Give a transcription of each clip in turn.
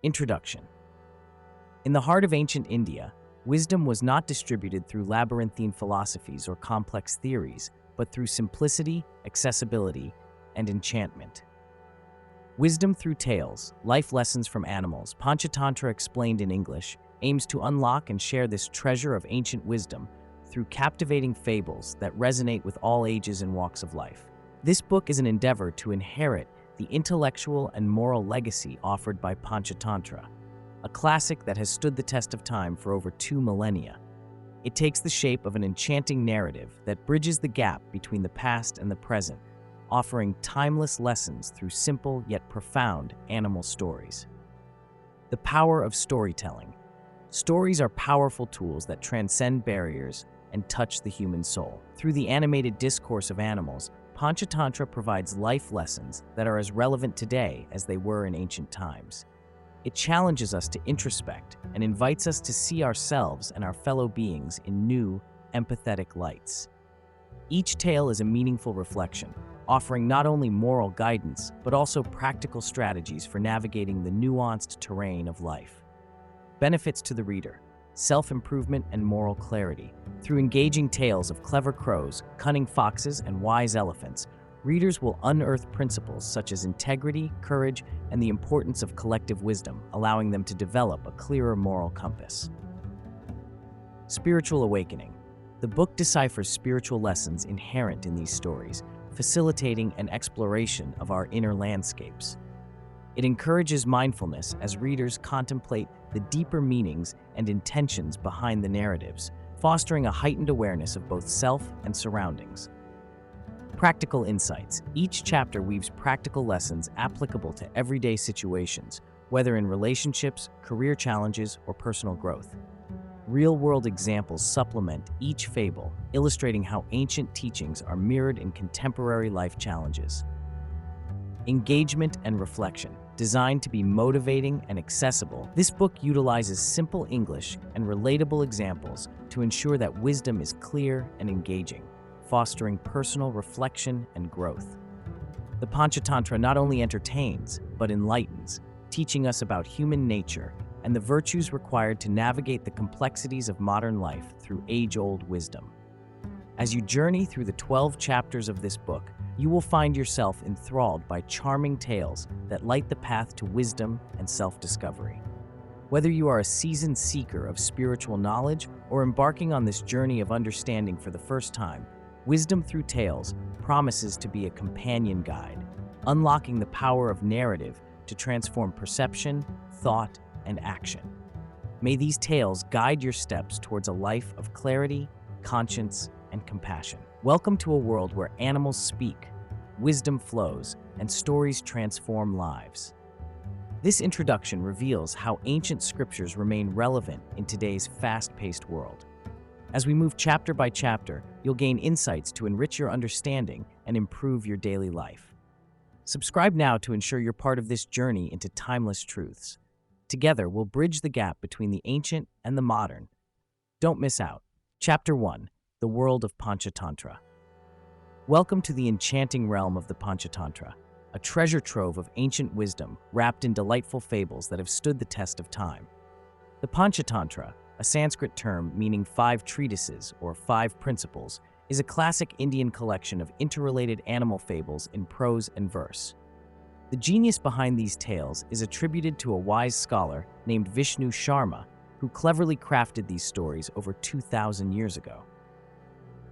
Introduction. In the heart of ancient India, wisdom was not distributed through labyrinthine philosophies or complex theories, but through simplicity, accessibility, and enchantment. Wisdom through tales, life lessons from animals, Panchatantra explained in English, aims to unlock and share this treasure of ancient wisdom through captivating fables that resonate with all ages and walks of life. This book is an endeavor to inherit the intellectual and moral legacy offered by Panchatantra, a classic that has stood the test of time for over 2 millennia. It takes the shape of an enchanting narrative that bridges the gap between the past and the present, offering timeless lessons through simple yet profound animal stories. The power of storytelling. Stories are powerful tools that transcend barriers and touch the human soul. Through the animated discourse of animals, Panchatantra provides life lessons that are as relevant today as they were in ancient times. It challenges us to introspect and invites us to see ourselves and our fellow beings in new, empathetic lights. Each tale is a meaningful reflection, offering not only moral guidance, but also practical strategies for navigating the nuanced terrain of life. Benefits to the reader: self-improvement and moral clarity. Through engaging tales of clever crows, cunning foxes, and wise elephants, readers will unearth principles such as integrity, courage, and the importance of collective wisdom, allowing them to develop a clearer moral compass. Spiritual awakening. The book deciphers spiritual lessons inherent in these stories, facilitating an exploration of our inner landscapes. It encourages mindfulness as readers contemplate the deeper meanings and intentions behind the narratives, fostering a heightened awareness of both self and surroundings. Practical insights. Each chapter weaves practical lessons applicable to everyday situations, whether in relationships, career challenges, or personal growth. Real-world examples supplement each fable, illustrating how ancient teachings are mirrored in contemporary life challenges. Engagement and reflection. Designed to be motivating and accessible, this book utilizes simple English and relatable examples to ensure that wisdom is clear and engaging, fostering personal reflection and growth. The Panchatantra not only entertains, but enlightens, teaching us about human nature and the virtues required to navigate the complexities of modern life through age-old wisdom. As you journey through the 12 chapters of this book, you will find yourself enthralled by charming tales that light the path to wisdom and self-discovery. Whether you are a seasoned seeker of spiritual knowledge or embarking on this journey of understanding for the first time, Wisdom Through Tales promises to be a companion guide, unlocking the power of narrative to transform perception, thought, and action. May these tales guide your steps towards a life of clarity, conscience, and compassion. Welcome to a world where animals speak, wisdom flows, and stories transform lives. This introduction reveals how ancient scriptures remain relevant in today's fast-paced world. As we move chapter by chapter, you'll gain insights to enrich your understanding and improve your daily life. Subscribe now to ensure you're part of this journey into timeless truths. Together, we'll bridge the gap between the ancient and the modern. Don't miss out. Chapter 1. The World of Panchatantra. Welcome to the enchanting realm of the Panchatantra, a treasure trove of ancient wisdom wrapped in delightful fables that have stood the test of time. The Panchatantra, a Sanskrit term meaning 5 treatises or 5 principles, is a classic Indian collection of interrelated animal fables in prose and verse. The genius behind these tales is attributed to a wise scholar named Vishnu Sharma, who cleverly crafted these stories over 2,000 years ago.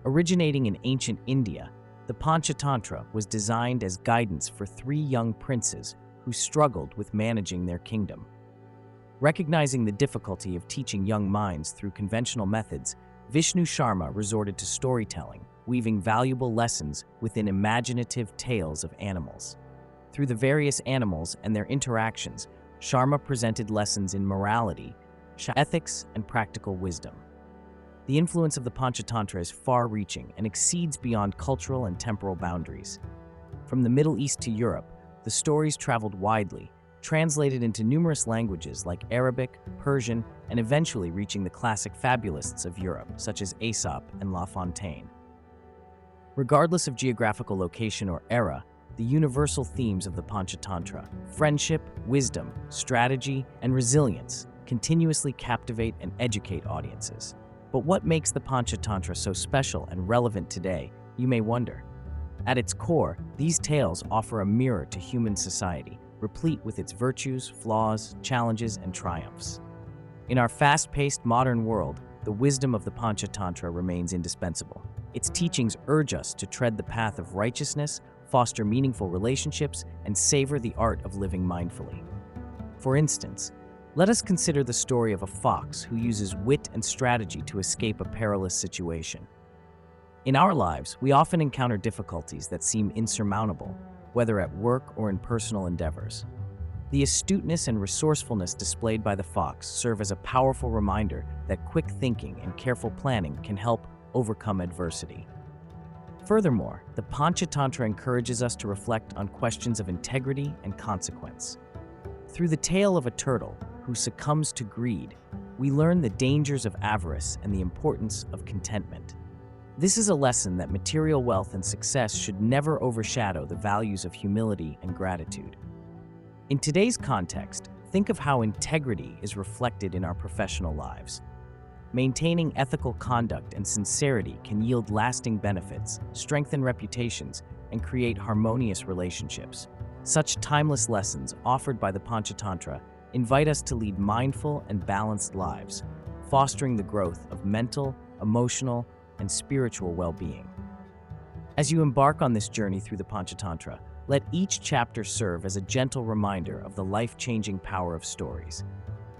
Originating in ancient India, the Panchatantra was designed as guidance for 3 young princes who struggled with managing their kingdom. Recognizing the difficulty of teaching young minds through conventional methods, Vishnu Sharma resorted to storytelling, weaving valuable lessons within imaginative tales of animals. Through the various animals and their interactions, Sharma presented lessons in morality, ethics, and practical wisdom. The influence of the Panchatantra is far-reaching and exceeds beyond cultural and temporal boundaries. From the Middle East to Europe, the stories traveled widely, translated into numerous languages like Arabic, Persian, and eventually reaching the classic fabulists of Europe, such as Aesop and La Fontaine. Regardless of geographical location or era, the universal themes of the Panchatantra: friendship, wisdom, strategy, and resilience continuously captivate and educate audiences. But what makes the Panchatantra so special and relevant today, you may wonder? At its core, these tales offer a mirror to human society, replete with its virtues, flaws, challenges, and triumphs. In our fast-paced modern world, the wisdom of the Panchatantra remains indispensable. Its teachings urge us to tread the path of righteousness, foster meaningful relationships, and savor the art of living mindfully. For instance, let us consider the story of a fox who uses wit and strategy to escape a perilous situation. In our lives, we often encounter difficulties that seem insurmountable, whether at work or in personal endeavors. The astuteness and resourcefulness displayed by the fox serve as a powerful reminder that quick thinking and careful planning can help overcome adversity. Furthermore, the Panchatantra encourages us to reflect on questions of integrity and consequence. Through the tale of a turtle who succumbs to greed, we learn the dangers of avarice and the importance of contentment. This is a lesson that material wealth and success should never overshadow the values of humility and gratitude. In today's context, think of how integrity is reflected in our professional lives. Maintaining ethical conduct and sincerity can yield lasting benefits, strengthen reputations, and create harmonious relationships. Such timeless lessons offered by the Panchatantra invite us to lead mindful and balanced lives, fostering the growth of mental, emotional, and spiritual well-being. As you embark on this journey through the Panchatantra, let each chapter serve as a gentle reminder of the life-changing power of stories.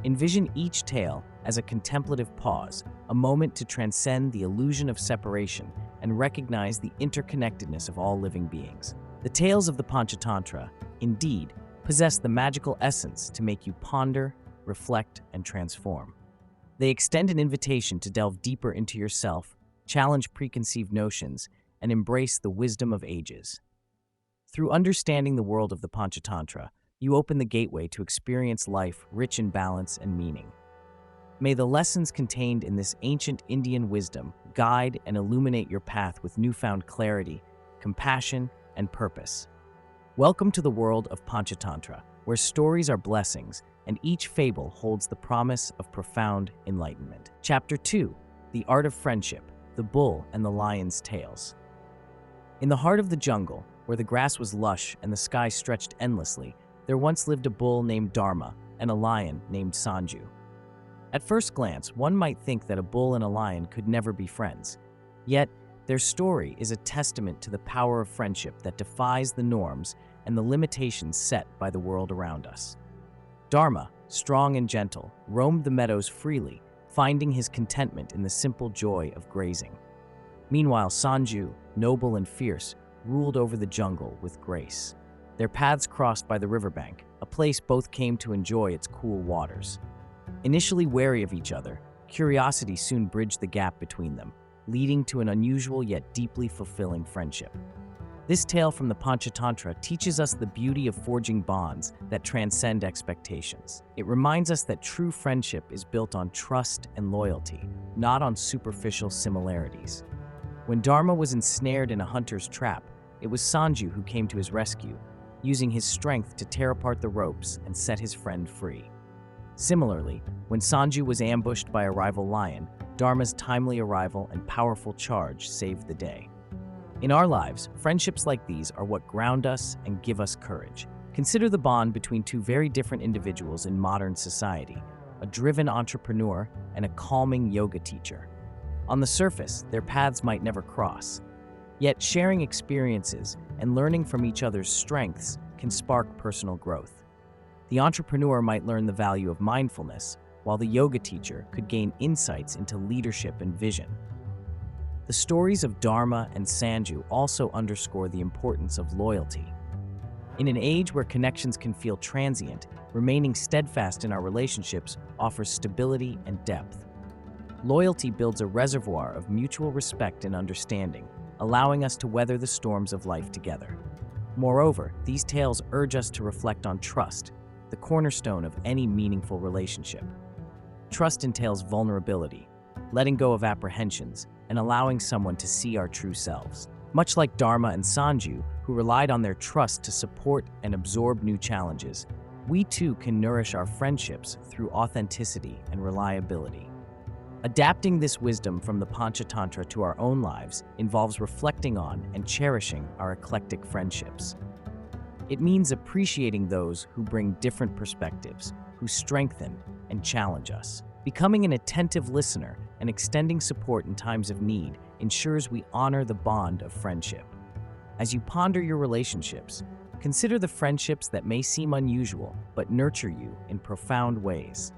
Envision each tale as a contemplative pause, a moment to transcend the illusion of separation and recognize the interconnectedness of all living beings. The tales of the Panchatantra, indeed, possess the magical essence to make you ponder, reflect, and transform. They extend an invitation to delve deeper into yourself, challenge preconceived notions, and embrace the wisdom of ages. Through understanding the world of the Panchatantra, you open the gateway to experience life rich in balance and meaning. May the lessons contained in this ancient Indian wisdom guide and illuminate your path with newfound clarity, compassion, and purpose. Welcome to the world of Panchatantra, where stories are blessings and each fable holds the promise of profound enlightenment. Chapter 2: The Art of Friendship, the Bull and the Lion's Tales. In the heart of the jungle, where the grass was lush and the sky stretched endlessly, there once lived a bull named Dharma and a lion named Sanju. At first glance, one might think that a bull and a lion could never be friends. Yet, their story is a testament to the power of friendship that defies the norms and the limitations set by the world around us. Dharma, strong and gentle, roamed the meadows freely, finding his contentment in the simple joy of grazing. Meanwhile, Sanju, noble and fierce, ruled over the jungle with grace. Their paths crossed by the riverbank, a place both came to enjoy its cool waters. Initially wary of each other, curiosity soon bridged the gap between them, leading to an unusual yet deeply fulfilling friendship. This tale from the Panchatantra teaches us the beauty of forging bonds that transcend expectations. It reminds us that true friendship is built on trust and loyalty, not on superficial similarities. When Dharma was ensnared in a hunter's trap, it was Sanju who came to his rescue, using his strength to tear apart the ropes and set his friend free. Similarly, when Sanju was ambushed by a rival lion, Dharma's timely arrival and powerful charge saved the day. In our lives, friendships like these are what ground us and give us courage. Consider the bond between two very different individuals in modern society, a driven entrepreneur and a calming yoga teacher. On the surface, their paths might never cross. Yet sharing experiences and learning from each other's strengths can spark personal growth. The entrepreneur might learn the value of mindfulness, while the yoga teacher could gain insights into leadership and vision. The stories of Dharma and Sanju also underscore the importance of loyalty. In an age where connections can feel transient, remaining steadfast in our relationships offers stability and depth. Loyalty builds a reservoir of mutual respect and understanding, allowing us to weather the storms of life together. Moreover, these tales urge us to reflect on trust, the cornerstone of any meaningful relationship. Trust entails vulnerability, letting go of apprehensions, and allowing someone to see our true selves. Much like Dharma and Sanju, who relied on their trust to support and absorb new challenges, we too can nourish our friendships through authenticity and reliability. Adapting this wisdom from the Panchatantra to our own lives involves reflecting on and cherishing our eclectic friendships. It means appreciating those who bring different perspectives, who strengthen and challenge us. Becoming an attentive listener and extending support in times of need ensures we honor the bond of friendship. As you ponder your relationships, consider the friendships that may seem unusual but nurture you in profound ways.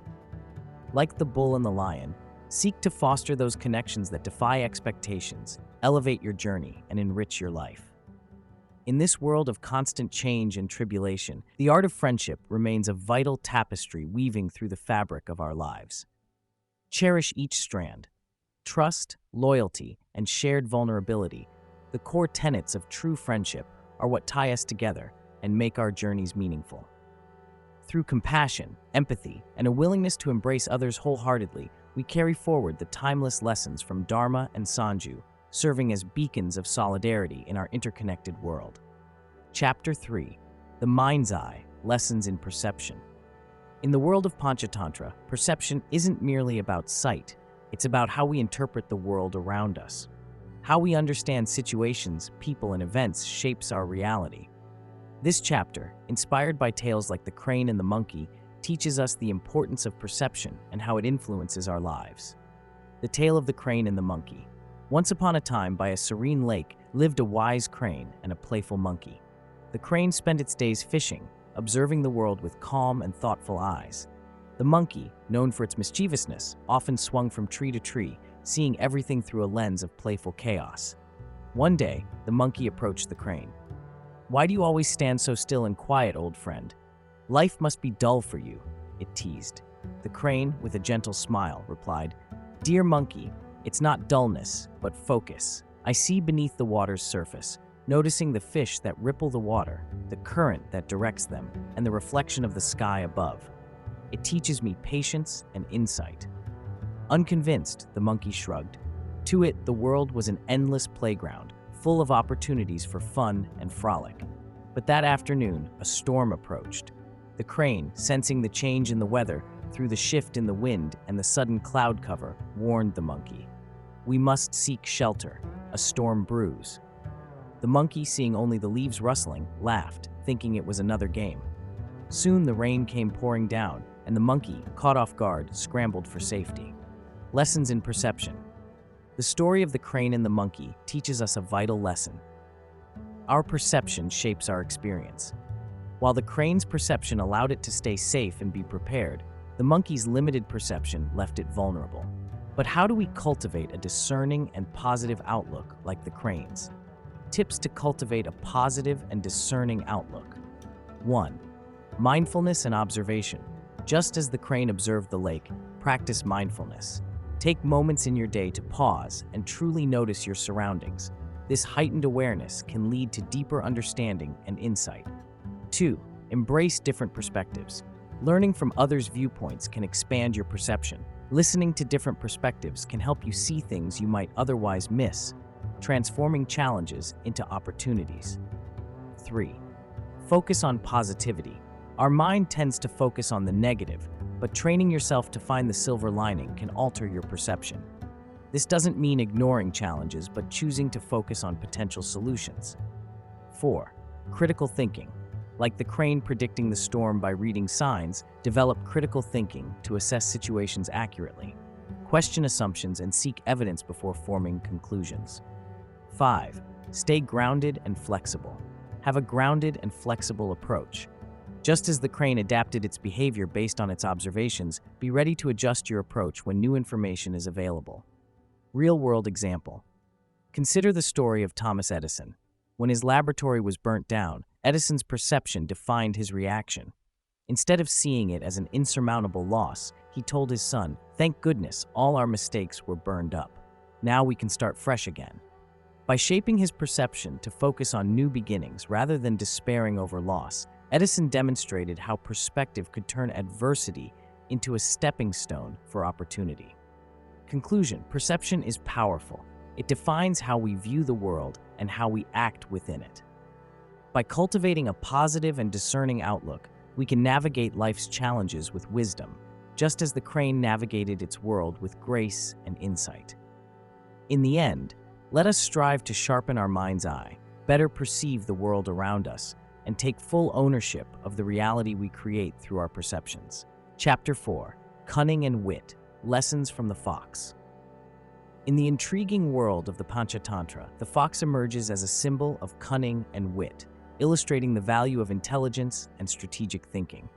Like the bull and the lion, seek to foster those connections that defy expectations, elevate your journey, and enrich your life. In this world of constant change and tribulation, the art of friendship remains a vital tapestry weaving through the fabric of our lives. Cherish each strand. Trust, loyalty, and shared vulnerability, the core tenets of true friendship, are what tie us together and make our journeys meaningful. Through compassion, empathy, and a willingness to embrace others wholeheartedly, we carry forward the timeless lessons from Dharma and Sanju, serving as beacons of solidarity in our interconnected world. Chapter 3: The Mind's Eye, Lessons in Perception. In the world of Panchatantra, perception isn't merely about sight, it's about how we interpret the world around us. How we understand situations, people, and events shapes our reality. This chapter, inspired by tales like the crane and the monkey, teaches us the importance of perception and how it influences our lives. The tale of the crane and the monkey. Once upon a time, by a serene lake, lived a wise crane and a playful monkey. The crane spent its days fishing, observing the world with calm and thoughtful eyes. The monkey, known for its mischievousness, often swung from tree to tree, seeing everything through a lens of playful chaos. One day, the monkey approached the crane. "Why do you always stand so still and quiet, old friend? Life must be dull for you," it teased. The crane, with a gentle smile, replied, "Dear monkey, it's not dullness, but focus. I see beneath the water's surface, noticing the fish that ripple the water, the current that directs them, and the reflection of the sky above. It teaches me patience and insight." Unconvinced, the monkey shrugged. To it, the world was an endless playground, full of opportunities for fun and frolic. But that afternoon, a storm approached. The crane, sensing the change in the weather, through the shift in the wind and the sudden cloud cover, warned the monkey. "We must seek shelter. A storm brews." The monkey, seeing only the leaves rustling, laughed, thinking it was another game. Soon the rain came pouring down, and the monkey, caught off guard, scrambled for safety. Lessons in perception. The story of the crane and the monkey teaches us a vital lesson. Our perception shapes our experience. While the crane's perception allowed it to stay safe and be prepared, the monkey's limited perception left it vulnerable. But how do we cultivate a discerning and positive outlook like the crane's? Tips to cultivate a positive and discerning outlook. 1. Mindfulness and observation. Just as the crane observed the lake, practice mindfulness. Take moments in your day to pause and truly notice your surroundings. This heightened awareness can lead to deeper understanding and insight. 2. Embrace different perspectives. Learning from others' viewpoints can expand your perception. Listening to different perspectives can help you see things you might otherwise miss, transforming challenges into opportunities. 3. Focus on positivity. Our mind tends to focus on the negative, but training yourself to find the silver lining can alter your perception. This doesn't mean ignoring challenges, but choosing to focus on potential solutions. 4. Critical thinking. Like the crane predicting the storm by reading signs, develop critical thinking to assess situations accurately. Question assumptions and seek evidence before forming conclusions. 5. Stay grounded and flexible. Have a grounded and flexible approach. Just as the crane adapted its behavior based on its observations, be ready to adjust your approach when new information is available. Real-world example. Consider the story of Thomas Edison. When his laboratory was burnt down, Edison's perception defined his reaction. Instead of seeing it as an insurmountable loss, he told his son, "Thank goodness, all our mistakes were burned up. Now we can start fresh again." By shaping his perception to focus on new beginnings rather than despairing over loss, Edison demonstrated how perspective could turn adversity into a stepping stone for opportunity. Conclusion: perception is powerful. It defines how we view the world and how we act within it. By cultivating a positive and discerning outlook, we can navigate life's challenges with wisdom, just as the crane navigated its world with grace and insight. In the end, let us strive to sharpen our mind's eye, better perceive the world around us, and take full ownership of the reality we create through our perceptions. Chapter 4: Cunning and Wit, Lessons from the Fox. In the intriguing world of the Panchatantra, the fox emerges as a symbol of cunning and wit, illustrating the value of intelligence and strategic thinking.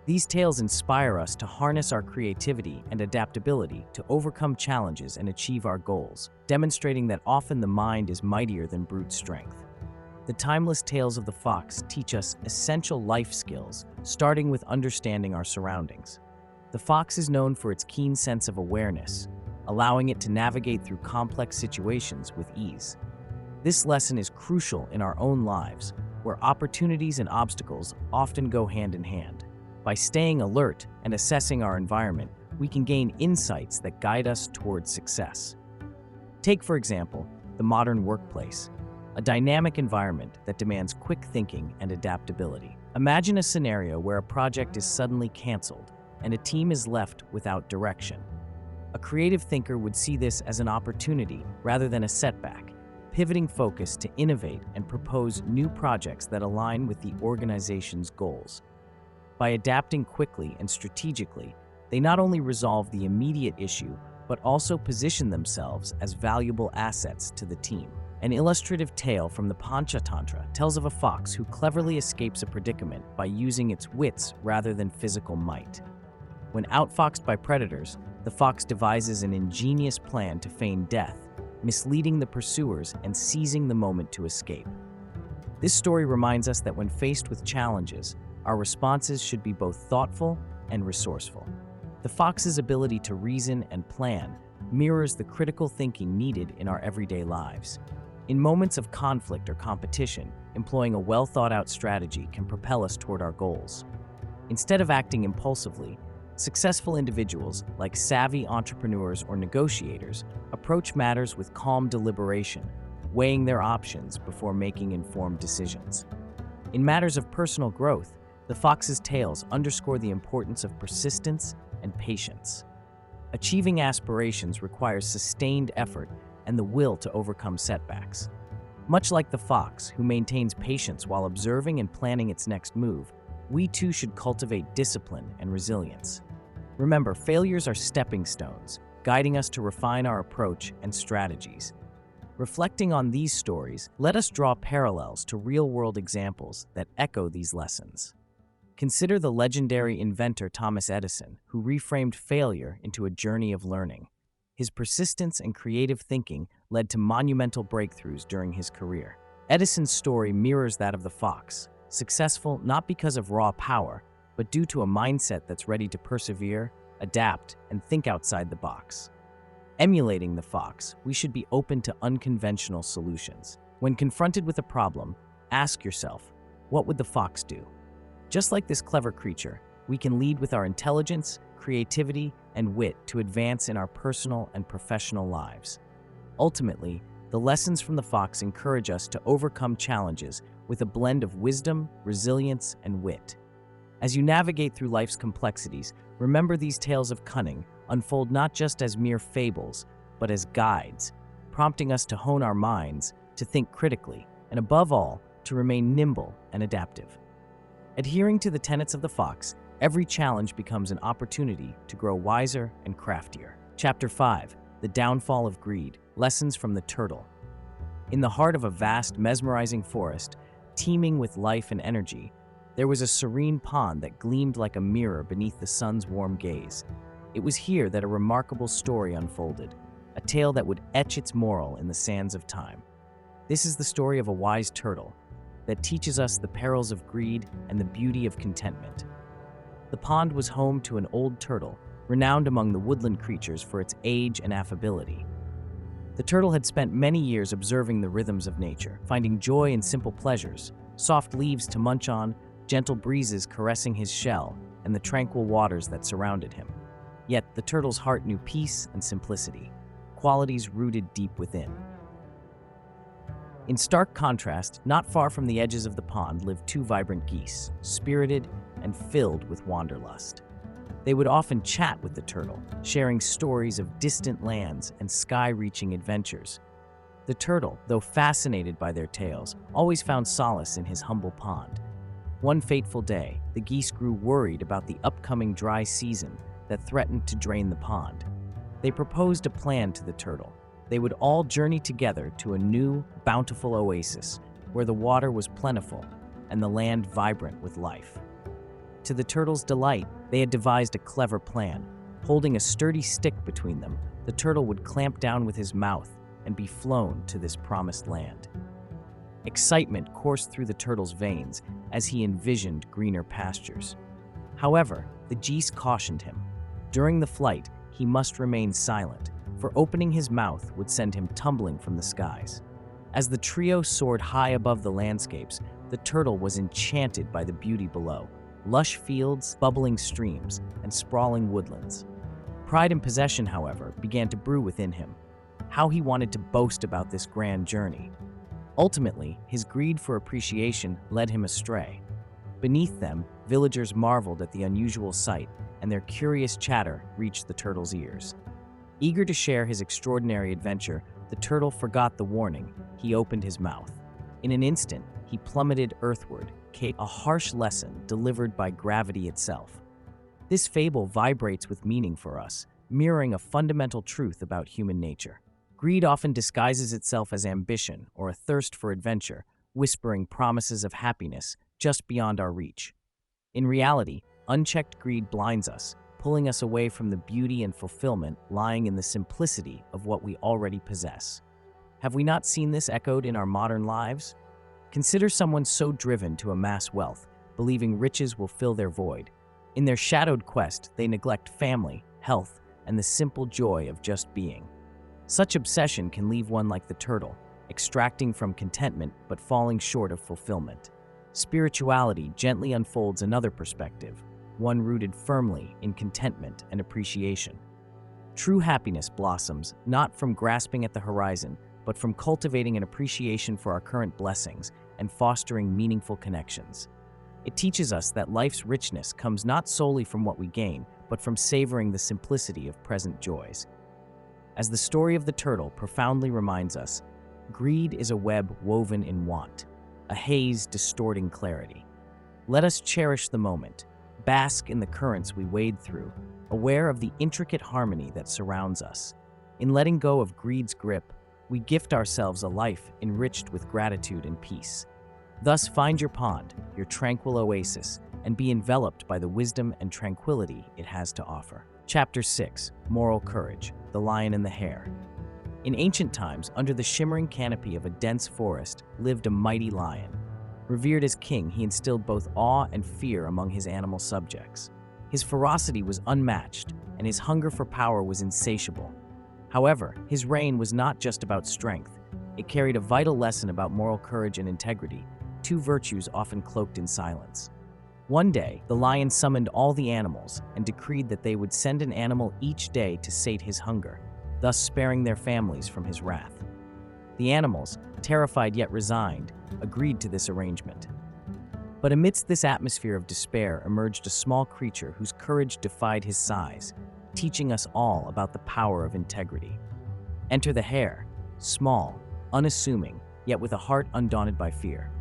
These tales inspire us to harness our creativity and adaptability to overcome challenges and achieve our goals, demonstrating that often the mind is mightier than brute strength. The timeless tales of the fox teach us essential life skills, starting with understanding our surroundings. The fox is known for its keen sense of awareness, allowing it to navigate through complex situations with ease. This lesson is crucial in our own lives, where opportunities and obstacles often go hand in hand. By staying alert and assessing our environment, we can gain insights that guide us towards success. Take, for example, the modern workplace, a dynamic environment that demands quick thinking and adaptability. Imagine a scenario where a project is suddenly canceled and a team is left without direction. A creative thinker would see this as an opportunity rather than a setback, pivoting focus to innovate and propose new projects that align with the organization's goals. By adapting quickly and strategically, they not only resolve the immediate issue, but also position themselves as valuable assets to the team. An illustrative tale from the Panchatantra tells of a fox who cleverly escapes a predicament by using its wits rather than physical might. When outfoxed by predators, the fox devises an ingenious plan to feign death, misleading the pursuers and seizing the moment to escape. This story reminds us that when faced with challenges, our responses should be both thoughtful and resourceful. The fox's ability to reason and plan mirrors the critical thinking needed in our everyday lives. In moments of conflict or competition, employing a well-thought-out strategy can propel us toward our goals. Instead of acting impulsively, successful individuals, like savvy entrepreneurs or negotiators, approach matters with calm deliberation, weighing their options before making informed decisions. In matters of personal growth, the fox's tales underscore the importance of persistence and patience. Achieving aspirations requires sustained effort and the will to overcome setbacks. Much like the fox, who maintains patience while observing and planning its next move, we too should cultivate discipline and resilience. Remember, failures are stepping stones, guiding us to refine our approach and strategies. Reflecting on these stories, let us draw parallels to real-world examples that echo these lessons. Consider the legendary inventor Thomas Edison, who reframed failure into a journey of learning. His persistence and creative thinking led to monumental breakthroughs during his career. Edison's story mirrors that of the fox, successful not because of raw power, but due to a mindset that's ready to persevere, adapt, and think outside the box. Emulating the fox, we should be open to unconventional solutions. When confronted with a problem, ask yourself, what would the fox do? Just like this clever creature, we can lead with our intelligence, creativity, and wit to advance in our personal and professional lives. Ultimately, the lessons from the fox encourage us to overcome challenges with a blend of wisdom, resilience, and wit. As you navigate through life's complexities, remember these tales of cunning unfold not just as mere fables, but as guides, prompting us to hone our minds, to think critically, and above all, to remain nimble and adaptive. Adhering to the tenets of the fox, every challenge becomes an opportunity to grow wiser and craftier. Chapter 5: The Downfall of Greed, Lessons from the Turtle. In the heart of a vast, mesmerizing forest, teeming with life and energy, there was a serene pond that gleamed like a mirror beneath the sun's warm gaze. It was here that a remarkable story unfolded, a tale that would etch its moral in the sands of time. This is the story of a wise turtle that teaches us the perils of greed and the beauty of contentment. The pond was home to an old turtle, renowned among the woodland creatures for its age and affability. The turtle had spent many years observing the rhythms of nature, finding joy in simple pleasures, soft leaves to munch on, gentle breezes caressing his shell, and the tranquil waters that surrounded him. Yet the turtle's heart knew peace and simplicity, qualities rooted deep within. In stark contrast, not far from the edges of the pond lived two vibrant geese, spirited and filled with wanderlust. They would often chat with the turtle, sharing stories of distant lands and sky-reaching adventures. The turtle, though fascinated by their tales, always found solace in his humble pond. One fateful day, the geese grew worried about the upcoming dry season that threatened to drain the pond. They proposed a plan to the turtle. They would all journey together to a new, bountiful oasis where the water was plentiful and the land vibrant with life. To the turtle's delight, they had devised a clever plan. Holding a sturdy stick between them, the turtle would clamp down with his mouth and be flown to this promised land. Excitement coursed through the turtle's veins as he envisioned greener pastures. However, the geese cautioned him. During the flight, he must remain silent, for opening his mouth would send him tumbling from the skies. As the trio soared high above the landscapes, the turtle was enchanted by the beauty below: lush fields, bubbling streams, and sprawling woodlands. Pride and possession, however, began to brew within him. How he wanted to boast about this grand journey. Ultimately, his greed for appreciation led him astray. Beneath them, villagers marveled at the unusual sight, and their curious chatter reached the turtle's ears. Eager to share his extraordinary adventure, the turtle forgot the warning. He opened his mouth. In an instant, he plummeted earthward, a harsh lesson delivered by gravity itself. This fable vibrates with meaning for us, mirroring a fundamental truth about human nature. Greed often disguises itself as ambition or a thirst for adventure, whispering promises of happiness just beyond our reach. In reality, unchecked greed blinds us, pulling us away from the beauty and fulfillment lying in the simplicity of what we already possess. Have we not seen this echoed in our modern lives? Consider someone so driven to amass wealth, believing riches will fill their void. In their shadowed quest, they neglect family, health, and the simple joy of just being. Such obsession can leave one like the turtle, extracting from contentment but falling short of fulfillment. Spirituality gently unfolds another perspective, one rooted firmly in contentment and appreciation. True happiness blossoms not from grasping at the horizon, but from cultivating an appreciation for our current blessings and fostering meaningful connections. It teaches us that life's richness comes not solely from what we gain, but from savoring the simplicity of present joys. As the story of the turtle profoundly reminds us, greed is a web woven in want, a haze distorting clarity. Let us cherish the moment, bask in the currents we wade through, aware of the intricate harmony that surrounds us. In letting go of greed's grip, we gift ourselves a life enriched with gratitude and peace. Thus, find your pond, your tranquil oasis, and be enveloped by the wisdom and tranquility it has to offer. Chapter 6: Moral Courage, the Lion and the Hare. In ancient times, under the shimmering canopy of a dense forest, lived a mighty lion. Revered as king, he instilled both awe and fear among his animal subjects. His ferocity was unmatched, and his hunger for power was insatiable. However, his reign was not just about strength. It carried a vital lesson about moral courage and integrity, two virtues often cloaked in silence. One day, the lion summoned all the animals and decreed that they would send an animal each day to sate his hunger, thus sparing their families from his wrath. The animals, terrified yet resigned, agreed to this arrangement. But amidst this atmosphere of despair emerged a small creature whose courage defied his size, teaching us all about the power of integrity. Enter the hare, small, unassuming, yet with a heart undaunted by fear.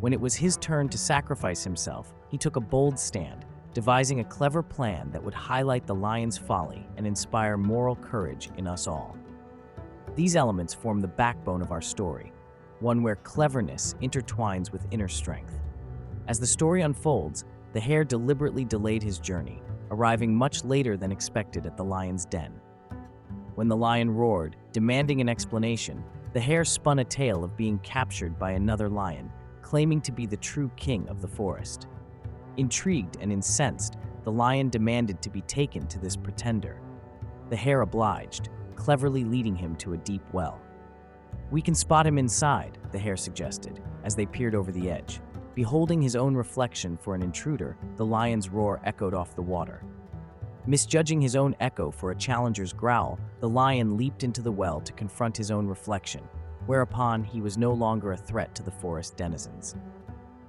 When it was his turn to sacrifice himself, he took a bold stand, devising a clever plan that would highlight the lion's folly and inspire moral courage in us all. These elements form the backbone of our story, one where cleverness intertwines with inner strength. As the story unfolds, the hare deliberately delayed his journey, arriving much later than expected at the lion's den. When the lion roared, demanding an explanation, the hare spun a tale of being captured by another lion, claiming to be the true king of the forest. Intrigued and incensed, the lion demanded to be taken to this pretender. The hare obliged, cleverly leading him to a deep well. "We can spot him inside," the hare suggested, as they peered over the edge. Beholding his own reflection for an intruder, the lion's roar echoed off the water. Misjudging his own echo for a challenger's growl, the lion leaped into the well to confront his own reflection. whereupon he was no longer a threat to the forest denizens.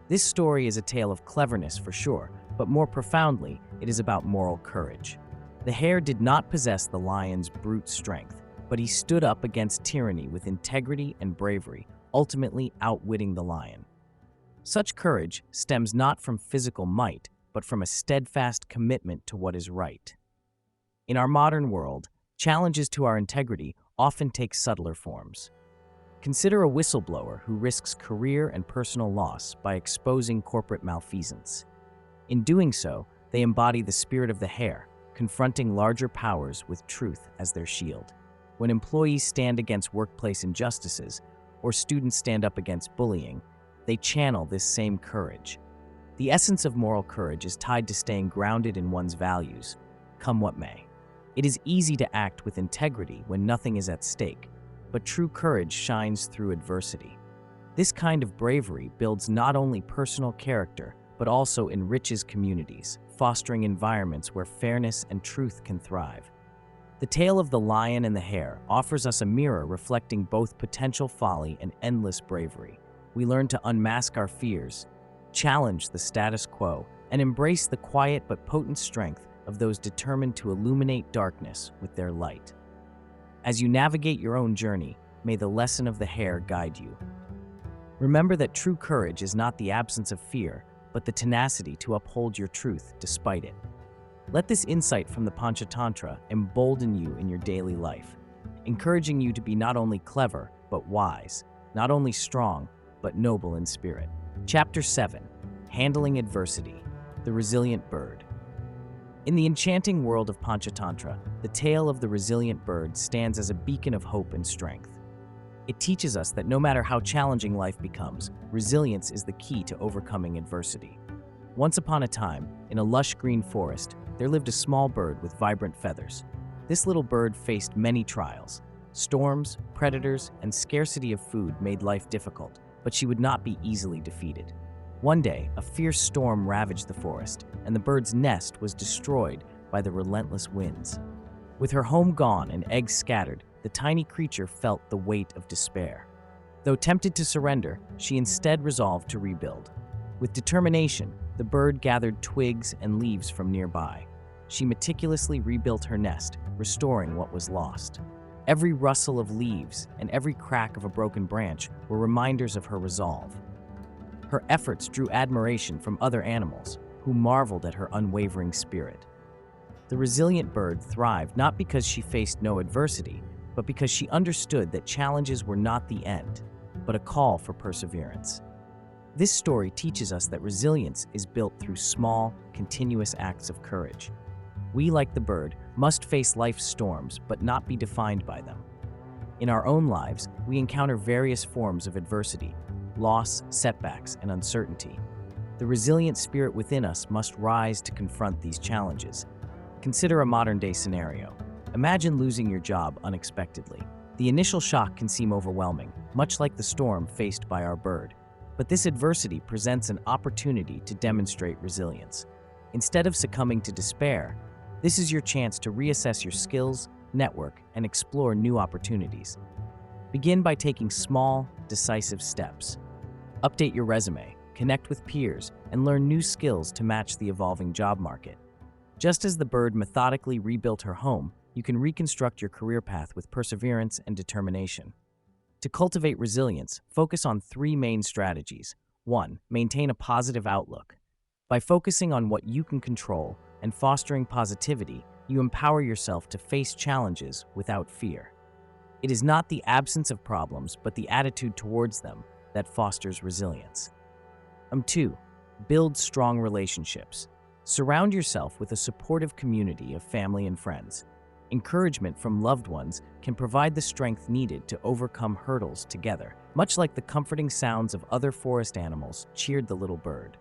This story is a tale of cleverness for sure, but more profoundly, it is about moral courage. The hare did not possess the lion's brute strength, but he stood up against tyranny with integrity and bravery, ultimately outwitting the lion. Such courage stems not from physical might, but from a steadfast commitment to what is right. In our modern world, challenges to our integrity often take subtler forms. Consider a whistleblower who risks career and personal loss by exposing corporate malfeasance. In doing so, they embody the spirit of the hare, confronting larger powers with truth as their shield. When employees stand against workplace injustices, or students stand up against bullying, they channel this same courage. The essence of moral courage is tied to staying grounded in one's values, come what may. It is easy to act with integrity when nothing is at stake, but true courage shines through adversity. This kind of bravery builds not only personal character, but also enriches communities, fostering environments where fairness and truth can thrive. The tale of the lion and the hare offers us a mirror reflecting both potential folly and endless bravery. We learn to unmask our fears, challenge the status quo, and embrace the quiet but potent strength of those determined to illuminate darkness with their light. As you navigate your own journey, may the lesson of the hare guide you. Remember that true courage is not the absence of fear, but the tenacity to uphold your truth despite it. Let this insight from the Panchatantra embolden you in your daily life, encouraging you to be not only clever, but wise, not only strong, but noble in spirit. Chapter 7. Handling Adversity, the Resilient Bird. In the enchanting world of Panchatantra, the tale of the resilient bird stands as a beacon of hope and strength. It teaches us that no matter how challenging life becomes, resilience is the key to overcoming adversity. Once upon a time, in a lush green forest, there lived a small bird with vibrant feathers. This little bird faced many trials. Storms, predators, and scarcity of food made life difficult, but she would not be easily defeated. One day, a fierce storm ravaged the forest, and the bird's nest was destroyed by the relentless winds. With her home gone and eggs scattered, the tiny creature felt the weight of despair. Though tempted to surrender, she instead resolved to rebuild. With determination, the bird gathered twigs and leaves from nearby. She meticulously rebuilt her nest, restoring what was lost. Every rustle of leaves and every crack of a broken branch were reminders of her resolve. Her efforts drew admiration from other animals, who marveled at her unwavering spirit. The resilient bird thrived not because she faced no adversity, but because she understood that challenges were not the end, but a call for perseverance. This story teaches us that resilience is built through small, continuous acts of courage. We, like the bird, must face life's storms but not be defined by them. In our own lives, we encounter various forms of adversity, loss, setbacks, and uncertainty. The resilient spirit within us must rise to confront these challenges. Consider a modern-day scenario. Imagine losing your job unexpectedly. The initial shock can seem overwhelming, much like the storm faced by our bird. But this adversity presents an opportunity to demonstrate resilience. Instead of succumbing to despair, this is your chance to reassess your skills, network, and explore new opportunities. Begin by taking small, decisive steps. Update your resume, connect with peers, and learn new skills to match the evolving job market. Just as the bird methodically rebuilt her home, you can reconstruct your career path with perseverance and determination. To cultivate resilience, focus on 3 main strategies. 1. Maintain a positive outlook. By focusing on what you can control and fostering positivity, you empower yourself to face challenges without fear. It is not the absence of problems, but the attitude towards them that fosters resilience. 2. Build strong relationships. Surround yourself with a supportive community of family and friends. Encouragement from loved ones can provide the strength needed to overcome hurdles together, much like the comforting sounds of other forest animals cheered the little bird.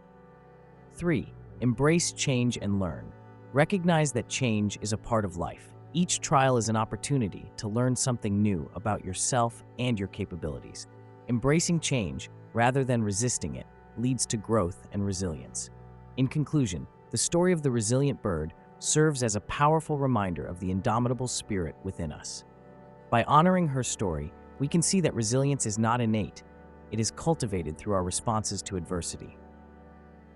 3. Embrace change and learn. Recognize that change is a part of life. Each trial is an opportunity to learn something new about yourself and your capabilities. Embracing change, rather than resisting it, leads to growth and resilience. In conclusion, the story of the resilient bird serves as a powerful reminder of the indomitable spirit within us. By honoring her story, we can see that resilience is not innate, it is cultivated through our responses to adversity.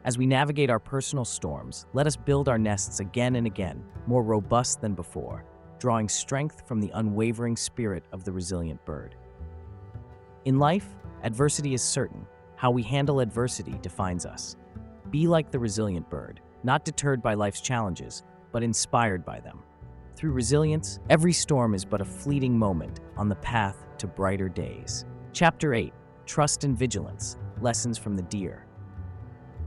As we navigate our personal storms, let us build our nests again and again, more robust than before, drawing strength from the unwavering spirit of the resilient bird. In life, adversity is certain. How we handle adversity defines us. Be like the resilient bird, not deterred by life's challenges, but inspired by them. Through resilience, every storm is but a fleeting moment on the path to brighter days. Chapter 8: Trust and Vigilance, Lessons from the Deer.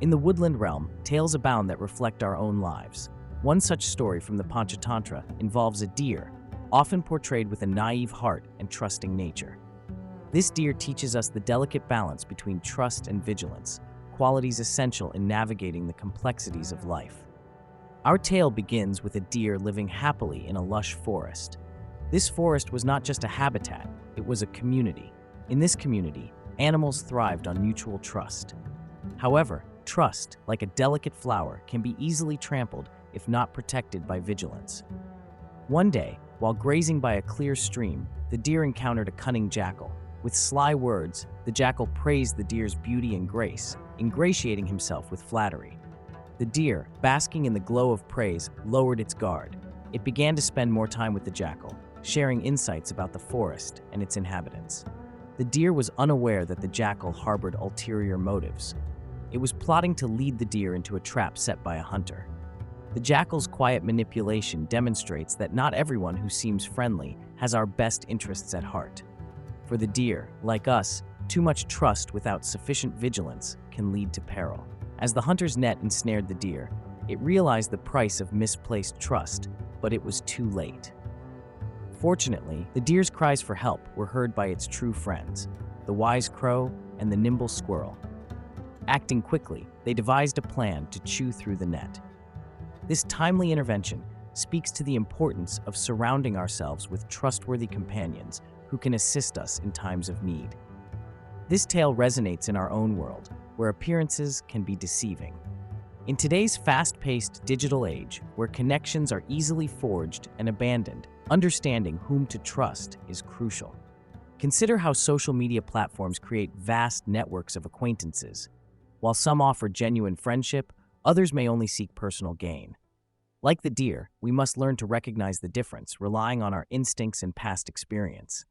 In the woodland realm, tales abound that reflect our own lives. One such story from the Panchatantra involves a deer, often portrayed with a naive heart and trusting nature. This deer teaches us the delicate balance between trust and vigilance, qualities essential in navigating the complexities of life. Our tale begins with a deer living happily in a lush forest. This forest was not just a habitat, it was a community. In this community, animals thrived on mutual trust. However, trust, like a delicate flower, can be easily trampled if not protected by vigilance. One day, while grazing by a clear stream, the deer encountered a cunning jackal. With sly words, the jackal praised the deer's beauty and grace, ingratiating himself with flattery. The deer, basking in the glow of praise, lowered its guard. It began to spend more time with the jackal, sharing insights about the forest and its inhabitants. The deer was unaware that the jackal harbored ulterior motives. It was plotting to lead the deer into a trap set by a hunter. The jackal's quiet manipulation demonstrates that not everyone who seems friendly has our best interests at heart. For the deer, like us, too much trust without sufficient vigilance can lead to peril. As the hunter's net ensnared the deer, it realized the price of misplaced trust, but it was too late. Fortunately, the deer's cries for help were heard by its true friends, the wise crow and the nimble squirrel. Acting quickly, they devised a plan to chew through the net. This timely intervention speaks to the importance of surrounding ourselves with trustworthy companions who can assist us in times of need. This tale resonates in our own world, where appearances can be deceiving. In today's fast-paced digital age, where connections are easily forged and abandoned, understanding whom to trust is crucial. Consider how social media platforms create vast networks of acquaintances. While some offer genuine friendship, others may only seek personal gain. Like the deer, we must learn to recognize the difference, relying on our instincts and past experience.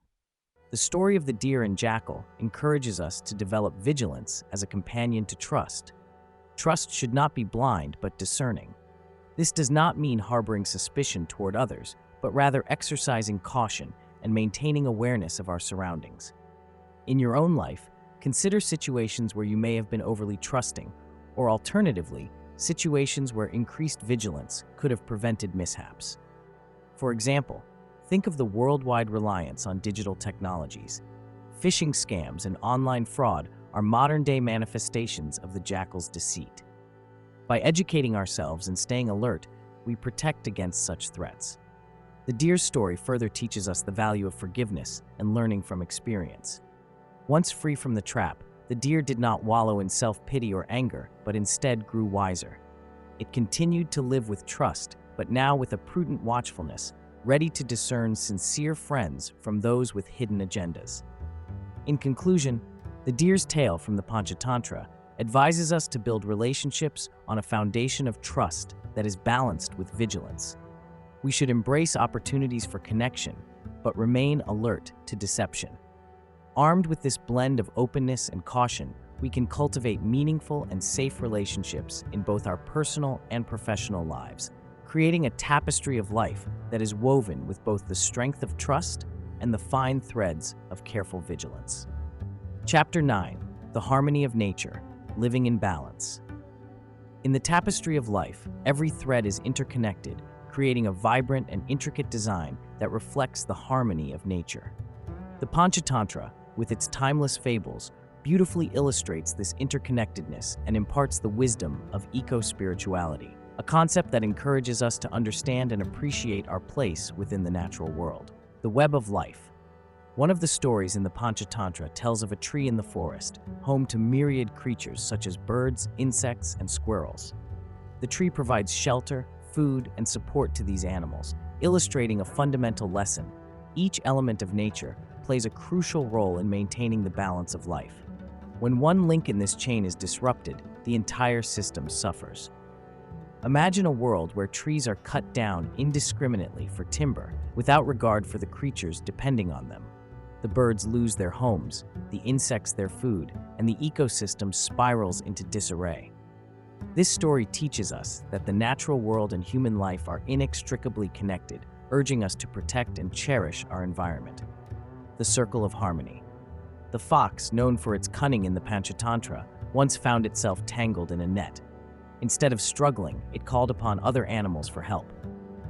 The story of the deer and jackal encourages us to develop vigilance as a companion to trust. Trust should not be blind but discerning. This does not mean harboring suspicion toward others, but rather exercising caution and maintaining awareness of our surroundings. In your own life, consider situations where you may have been overly trusting, or alternatively, situations where increased vigilance could have prevented mishaps. For example, think of the worldwide reliance on digital technologies. Phishing scams and online fraud are modern-day manifestations of the jackal's deceit. By educating ourselves and staying alert, we protect against such threats. The deer's story further teaches us the value of forgiveness and learning from experience. Once free from the trap, the deer did not wallow in self-pity or anger, but instead grew wiser. It continued to live with trust, but now with a prudent watchfulness, ready to discern sincere friends from those with hidden agendas. In conclusion, the deer's tale from the Panchatantra advises us to build relationships on a foundation of trust that is balanced with vigilance. We should embrace opportunities for connection, but remain alert to deception. Armed with this blend of openness and caution, we can cultivate meaningful and safe relationships in both our personal and professional lives, creating a tapestry of life that is woven with both the strength of trust and the fine threads of careful vigilance. Chapter 9: The Harmony of Nature, Living in Balance. In the tapestry of life, every thread is interconnected, creating a vibrant and intricate design that reflects the harmony of nature. The Panchatantra, with its timeless fables, beautifully illustrates this interconnectedness and imparts the wisdom of eco-spirituality, a concept that encourages us to understand and appreciate our place within the natural world. The web of life. One of the stories in the Panchatantra tells of a tree in the forest, home to myriad creatures such as birds, insects, and squirrels. The tree provides shelter, food, and support to these animals, illustrating a fundamental lesson. Each element of nature plays a crucial role in maintaining the balance of life. When one link in this chain is disrupted, the entire system suffers. Imagine a world where trees are cut down indiscriminately for timber, without regard for the creatures depending on them. The birds lose their homes, the insects their food, and the ecosystem spirals into disarray. This story teaches us that the natural world and human life are inextricably connected, urging us to protect and cherish our environment. The circle of harmony. The fox, known for its cunning in the Panchatantra, once found itself tangled in a net. Instead of struggling, it called upon other animals for help.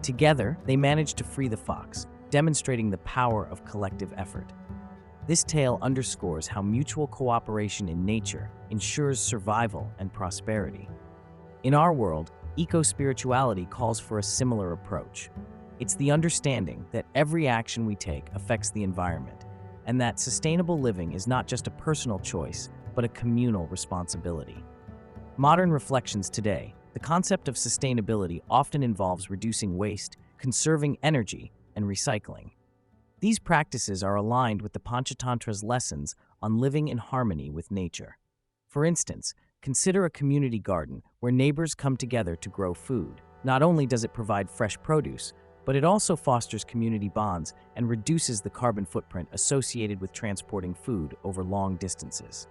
Together, they managed to free the fox, demonstrating the power of collective effort. This tale underscores how mutual cooperation in nature ensures survival and prosperity. In our world, eco-spirituality calls for a similar approach. It's the understanding that every action we take affects the environment, and that sustainable living is not just a personal choice, but a communal responsibility. Modern reflections today, the concept of sustainability often involves reducing waste, conserving energy, and recycling. These practices are aligned with the Panchatantra's lessons on living in harmony with nature. For instance, consider a community garden where neighbors come together to grow food. Not only does it provide fresh produce, but it also fosters community bonds and reduces the carbon footprint associated with transporting food over long distances.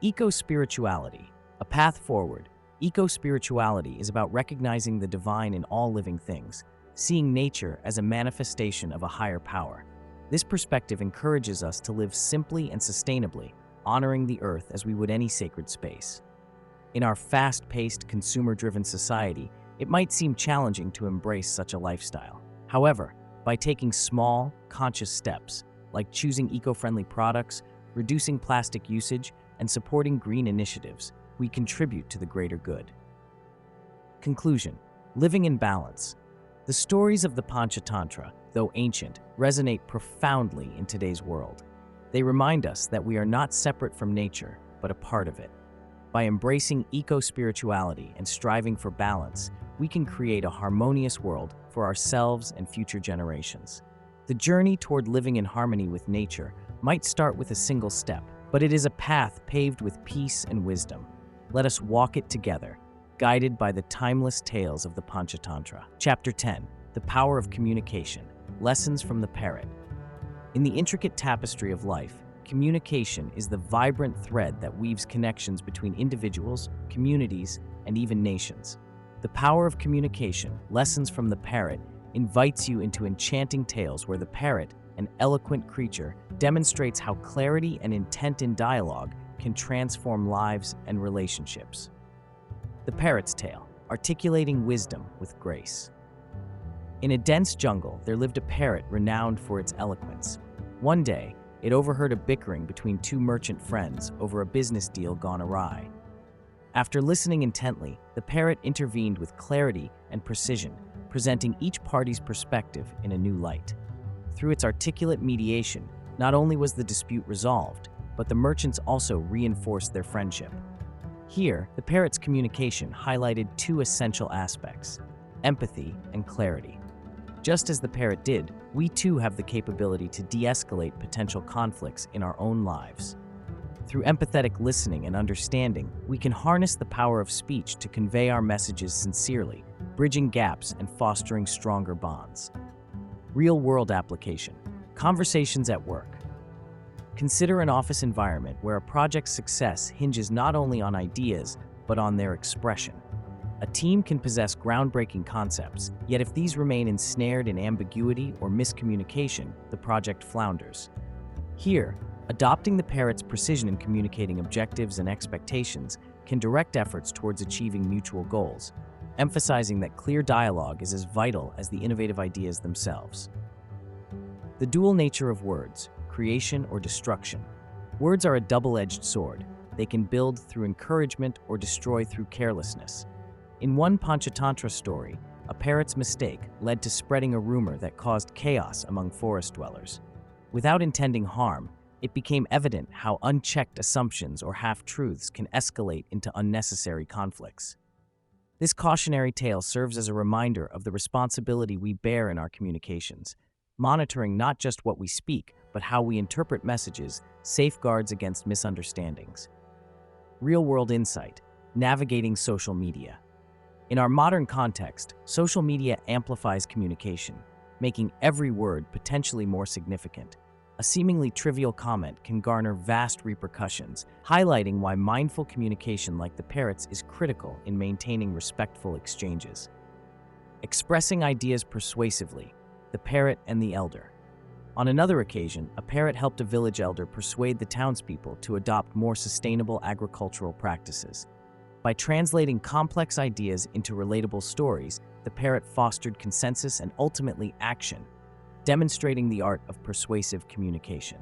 Eco-spirituality, a path forward. Eco-spirituality is about recognizing the divine in all living things, seeing nature as a manifestation of a higher power. This perspective encourages us to live simply and sustainably, honoring the earth as we would any sacred space. In our fast-paced, consumer-driven society, it might seem challenging to embrace such a lifestyle. However, by taking small, conscious steps, like choosing eco-friendly products, reducing plastic usage, and supporting green initiatives, we contribute to the greater good. Conclusion: living in balance. The stories of the Panchatantra, though ancient, resonate profoundly in today's world. They remind us that we are not separate from nature, but a part of it. By embracing eco-spirituality and striving for balance, we can create a harmonious world for ourselves and future generations. The journey toward living in harmony with nature might start with a single step, but it is a path paved with peace and wisdom. Let us walk it together, guided by the timeless tales of the Panchatantra. Chapter 10: The Power of Communication. Lessons from the Parrot. In the intricate tapestry of life, communication is the vibrant thread that weaves connections between individuals, communities, and even nations. The power of communication, Lessons from the Parrot, invites you into enchanting tales where the parrot, an eloquent creature, demonstrates how clarity and intent in dialogue can transform lives and relationships. The Parrot's Tale, Articulating Wisdom with Grace. In a dense jungle, there lived a parrot renowned for its eloquence. One day, it overheard a bickering between two merchant friends over a business deal gone awry. After listening intently, the parrot intervened with clarity and precision, presenting each party's perspective in a new light. Through its articulate mediation, not only was the dispute resolved, but the merchants also reinforced their friendship. Here, the parrot's communication highlighted two essential aspects: empathy and clarity. Just as the parrot did, we too have the capability to de-escalate potential conflicts in our own lives. Through empathetic listening and understanding, we can harness the power of speech to convey our messages sincerely, bridging gaps and fostering stronger bonds. Real-world application. Conversations at work. Consider an office environment where a project's success hinges not only on ideas, but on their expression. A team can possess groundbreaking concepts, yet if these remain ensnared in ambiguity or miscommunication, the project flounders. Here, adopting the parrot's precision in communicating objectives and expectations can direct efforts towards achieving mutual goals, emphasizing that clear dialogue is as vital as the innovative ideas themselves. The dual nature of words, creation or destruction. Words are a double-edged sword. They can build through encouragement or destroy through carelessness. In one Panchatantra story, a parrot's mistake led to spreading a rumor that caused chaos among forest dwellers. Without intending harm, it became evident how unchecked assumptions or half-truths can escalate into unnecessary conflicts. This cautionary tale serves as a reminder of the responsibility we bear in our communications, monitoring not just what we speak, but how we interpret messages, safeguards against misunderstandings. Real-world insight, navigating social media. In our modern context, social media amplifies communication, making every word potentially more significant. A seemingly trivial comment can garner vast repercussions, highlighting why mindful communication like the parrot's is critical in maintaining respectful exchanges. Expressing ideas persuasively, the parrot and the elder. On another occasion, a parrot helped a village elder persuade the townspeople to adopt more sustainable agricultural practices. By translating complex ideas into relatable stories, the parrot fostered consensus and ultimately action, demonstrating the art of persuasive communication.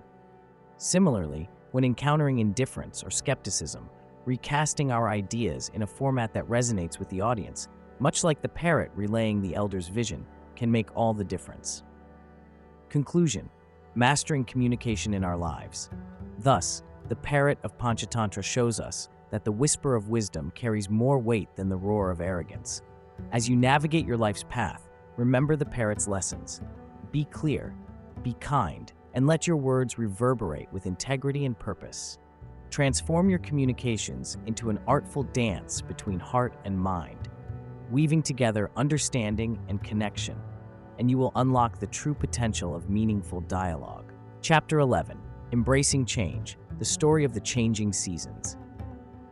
Similarly, when encountering indifference or skepticism, recasting our ideas in a format that resonates with the audience, much like the parrot relaying the elder's vision, can make all the difference. Conclusion: mastering communication in our lives. Thus, the parrot of Panchatantra shows us that the whisper of wisdom carries more weight than the roar of arrogance. As you navigate your life's path, remember the parrot's lessons. Be clear, be kind, and let your words reverberate with integrity and purpose. Transform your communications into an artful dance between heart and mind, weaving together understanding and connection, and you will unlock the true potential of meaningful dialogue. Chapter 11: Embracing Change, the story of the changing seasons.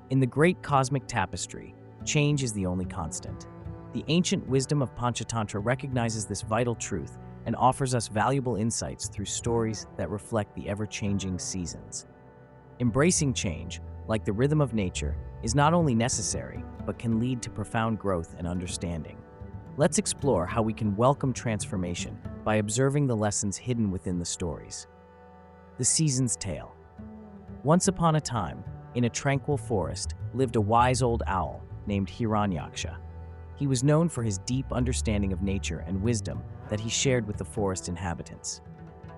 In the great cosmic tapestry, change is the only constant. The ancient wisdom of Panchatantra recognizes this vital truth and offers us valuable insights through stories that reflect the ever-changing seasons. Embracing change, like the rhythm of nature, is not only necessary, but can lead to profound growth and understanding. Let's explore how we can welcome transformation by observing the lessons hidden within the stories. The Season's Tale. Once upon a time, in a tranquil forest, lived a wise old owl named Hiranyaksha. He was known for his deep understanding of nature and wisdom that he shared with the forest inhabitants.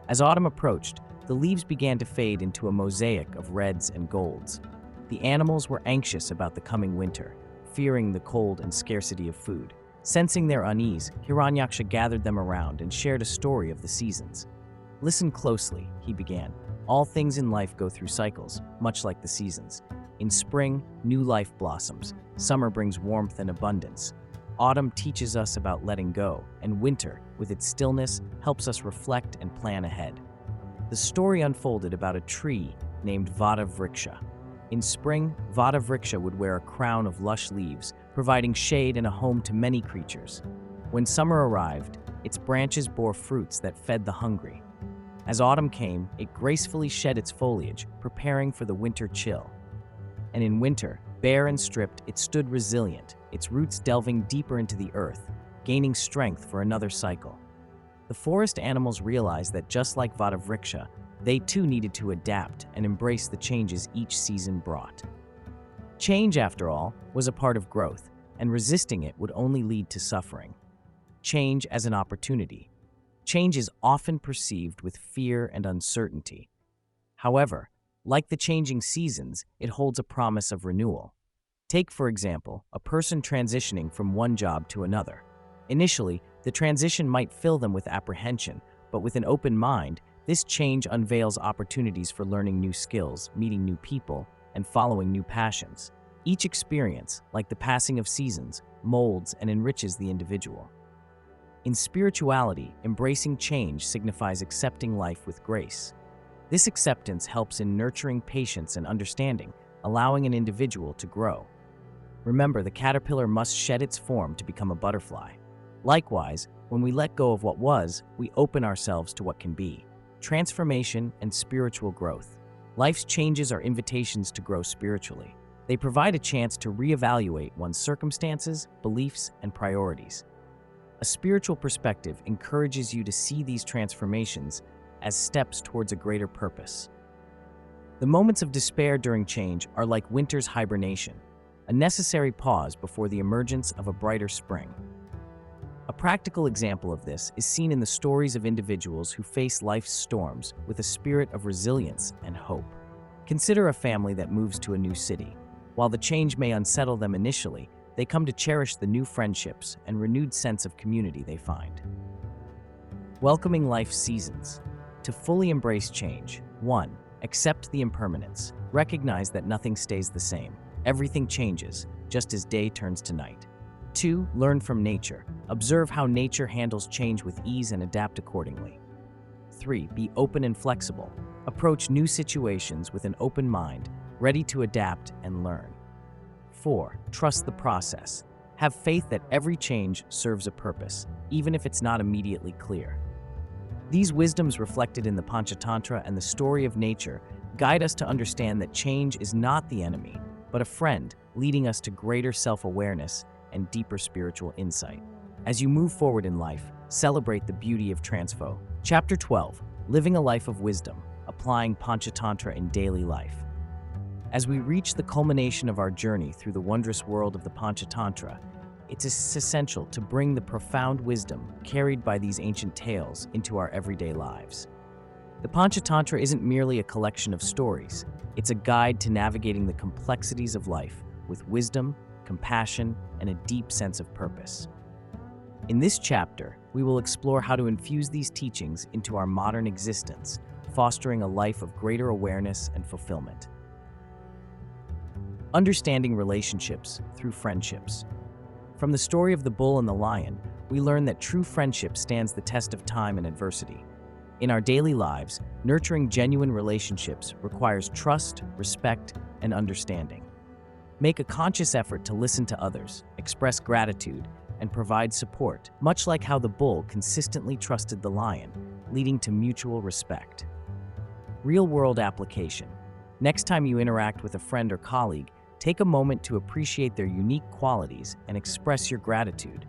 As autumn approached, the leaves began to fade into a mosaic of reds and golds. The animals were anxious about the coming winter, fearing the cold and scarcity of food. Sensing their unease, Hiranyaksha gathered them around and shared a story of the seasons. "Listen closely," he began. "All things in life go through cycles, much like the seasons. In spring, new life blossoms. Summer brings warmth and abundance. Autumn teaches us about letting go, and winter, with its stillness, helps us reflect and plan ahead." The story unfolded about a tree named Vata Vriksha. In spring, Vata Vriksha would wear a crown of lush leaves, providing shade and a home to many creatures. When summer arrived, its branches bore fruits that fed the hungry. As autumn came, it gracefully shed its foliage, preparing for the winter chill. And in winter, bare and stripped, it stood resilient, its roots delving deeper into the earth, gaining strength for another cycle. The forest animals realized that just like Vata Vriksha, they too needed to adapt and embrace the changes each season brought. Change, after all, was a part of growth, and resisting it would only lead to suffering. Change as an opportunity. Change is often perceived with fear and uncertainty. However, like the changing seasons, it holds a promise of renewal. Take, for example, a person transitioning from one job to another. Initially, the transition might fill them with apprehension, but with an open mind, this change unveils opportunities for learning new skills, meeting new people, and following new passions. Each experience, like the passing of seasons, molds and enriches the individual. In spirituality, embracing change signifies accepting life with grace. This acceptance helps in nurturing patience and understanding, allowing an individual to grow. Remember, the caterpillar must shed its form to become a butterfly. Likewise, when we let go of what was, we open ourselves to what can be. Transformation and spiritual growth. Life's changes are invitations to grow spiritually. They provide a chance to reevaluate one's circumstances, beliefs, and priorities. A spiritual perspective encourages you to see these transformations as steps towards a greater purpose. The moments of despair during change are like winter's hibernation, a necessary pause before the emergence of a brighter spring. A practical example of this is seen in the stories of individuals who face life's storms with a spirit of resilience and hope. Consider a family that moves to a new city. While the change may unsettle them initially, they come to cherish the new friendships and renewed sense of community they find. Welcoming life's seasons. To fully embrace change, 1. Accept the impermanence. Recognize that nothing stays the same. Everything changes, just as day turns to night. 2. Learn from nature. Observe how nature handles change with ease and adapt accordingly. 3. Be open and flexible. Approach new situations with an open mind, ready to adapt and learn. 4. Trust the process. Have faith that every change serves a purpose, even if it's not immediately clear. These wisdoms reflected in the Panchatantra and the story of nature guide us to understand that change is not the enemy, but a friend, leading us to greater self-awareness and deeper spiritual insight. As you move forward in life, celebrate the beauty of transfo. Chapter 12, Living a Life of Wisdom, Applying Panchatantra in Daily Life. As we reach the culmination of our journey through the wondrous world of the Panchatantra, it's essential to bring the profound wisdom carried by these ancient tales into our everyday lives. The Panchatantra isn't merely a collection of stories, it's a guide to navigating the complexities of life with wisdom, compassion, and a deep sense of purpose. In this chapter, we will explore how to infuse these teachings into our modern existence, fostering a life of greater awareness and fulfillment. Understanding relationships through friendships. From the story of the bull and the lion, we learn that true friendship stands the test of time and adversity. In our daily lives, nurturing genuine relationships requires trust, respect, and understanding. Make a conscious effort to listen to others, express gratitude, and provide support, much like how the bull consistently trusted the lion, leading to mutual respect. Real-world application. Next time you interact with a friend or colleague, take a moment to appreciate their unique qualities and express your gratitude.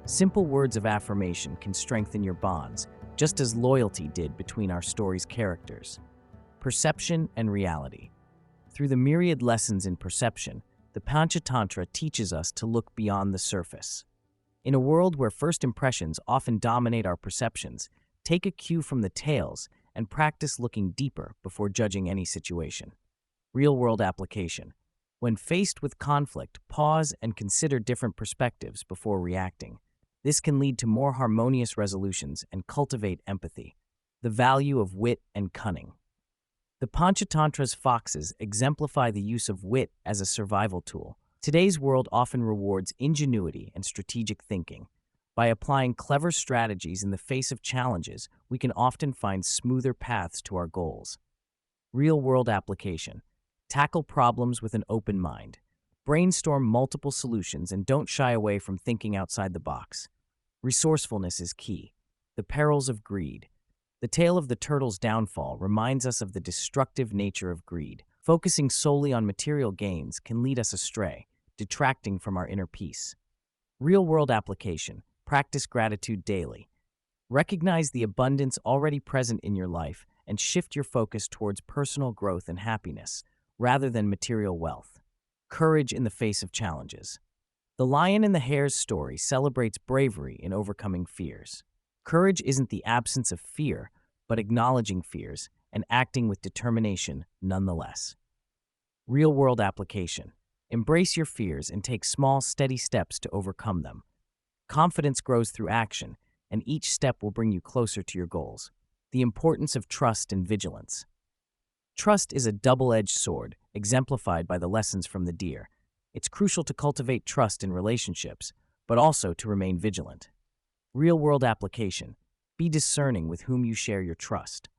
Simple words of affirmation can strengthen your bonds, just as loyalty did between our story's characters. Perception and reality. Through the myriad lessons in perception, the Panchatantra teaches us to look beyond the surface. In a world where first impressions often dominate our perceptions, take a cue from the tales and practice looking deeper before judging any situation. Real-world application. When faced with conflict, pause and consider different perspectives before reacting. This can lead to more harmonious resolutions and cultivate empathy. The value of wit and cunning. The Panchatantra's foxes exemplify the use of wit as a survival tool. Today's world often rewards ingenuity and strategic thinking. By applying clever strategies in the face of challenges, we can often find smoother paths to our goals. Real-world application. Tackle problems with an open mind. Brainstorm multiple solutions and don't shy away from thinking outside the box. Resourcefulness is key. The perils of greed. The tale of the turtle's downfall reminds us of the destructive nature of greed. Focusing solely on material gains can lead us astray, detracting from our inner peace. Real-world application. Practice gratitude daily. Recognize the abundance already present in your life and shift your focus towards personal growth and happiness, rather than material wealth. Courage in the face of challenges. The Lion and the Hare's story celebrates bravery in overcoming fears. Courage isn't the absence of fear, but acknowledging fears and acting with determination nonetheless. Real-world application. Embrace your fears and take small, steady steps to overcome them. Confidence grows through action, and each step will bring you closer to your goals. The importance of trust and vigilance. Trust is a double-edged sword, exemplified by the lessons from the deer. It's crucial to cultivate trust in relationships, but also to remain vigilant. Real-world application. Be discerning with whom you share your trust.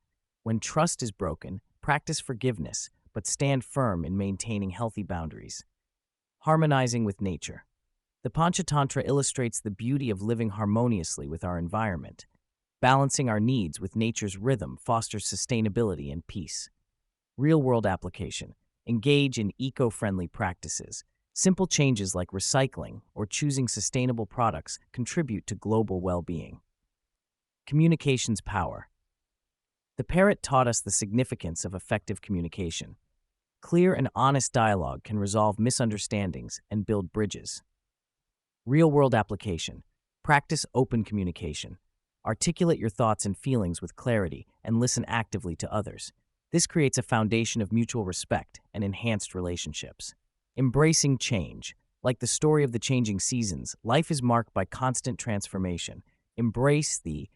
When trust is broken, practice forgiveness, but stand firm in maintaining healthy boundaries. Harmonizing with nature. The Panchatantra illustrates the beauty of living harmoniously with our environment. Balancing our needs with nature's rhythm fosters sustainability and peace. Real-world application. Engage in eco-friendly practices. Simple changes like recycling or choosing sustainable products contribute to global well-being. Communication's power. The parrot taught us the significance of effective communication. Clear and honest dialogue can resolve misunderstandings and build bridges. Real-world application. Practice open communication. Articulate your thoughts and feelings with clarity and listen actively to others. This creates a foundation of mutual respect and enhanced relationships. Embracing change. Like the story of the changing seasons, life is marked by constant transformation. Embrace the